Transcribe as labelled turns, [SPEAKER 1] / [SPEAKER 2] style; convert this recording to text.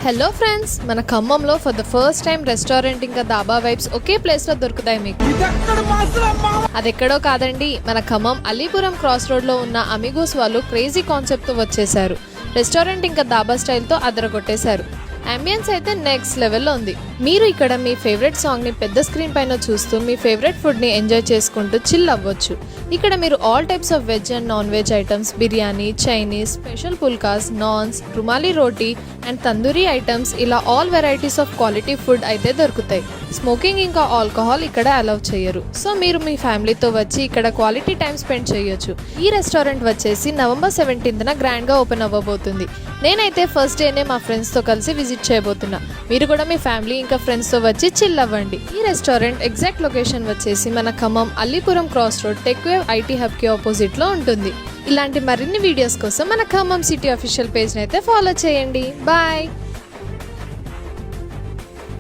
[SPEAKER 1] Hello friends, మన ఖమ్మంలో for the first time restaurant ఇంకా దాబా వైబ్స్ ఒకే ప్లేస్ లో దొరుకుతాయి మీకు. అదెక్కడో కాదండి, మన ఖమ్మం అలీపురం క్రాస్ రోడ్ లో ఉన్న అమిగోస్ వాళ్ళు క్రేజీ కాన్సెప్ట్ తో వచ్చేసారు. రెస్టారెంట్ ఇంకా దాబా స్టైల్ తో అదరగొట్టేశారు. అంబియన్స్ అయితే నెక్స్ట్ లెవెల్లో ఉంది. మీరు ఇక్కడ మీ ఫేవరెట్ సాంగ్ ని పెద్ద స్క్రీన్ పైన చూస్తూ మీ ఫేవరెట్ ఫుడ్ ని ఎంజాయ్ చేసుకుంటూ చిల్ అవ్వచ్చు. ఇక్కడ మీరు all types of veg and non veg items, biryani, Chinese, special pulkas, naans, rumali roti and tandoori items, ఇలా all varieties of quality food అయితే దొరుకుతాయి. స్మోకింగ్ ఇంకా ఆల్కహాల్ ఇక్కడ అలౌ చేయరు. సో మీరు మీ ఫ్యామిలీతో వచ్చి ఇక్కడ క్వాలిటీ టైం స్పెండ్ చేయొచ్చు. ఈ రెస్టారెంట్ వచ్చేసి November 17న గ్రాండ్ గా ఓపెన్ అవ్వబోతుంది. నేనైతే ఫస్ట్ డేనే మా ఫ్రెండ్స్ తో కలిసి విజిట్ చేయబోతున్నా. మీరు కూడా మీ ఫ్యామిలీ ఇంకా ఫ్రెండ్స్ తో వచ్చి చిల్ అవ్వండి. ఈ రెస్టారెంట్ ఎగ్జాక్ట్ లొకేషన్ వచ్చేసి మన Khammam Alipuram cross road Techwave IT hub కి ఆపోజిట్ లో ఉంటుంది. ఇలాంటి మరిన్ని వీడియోస్ కోసం మన ఖమ్మం సిటీ అఫీషియల్ పేజ్ అయితే ఫాలో చేయండి. బాయ్.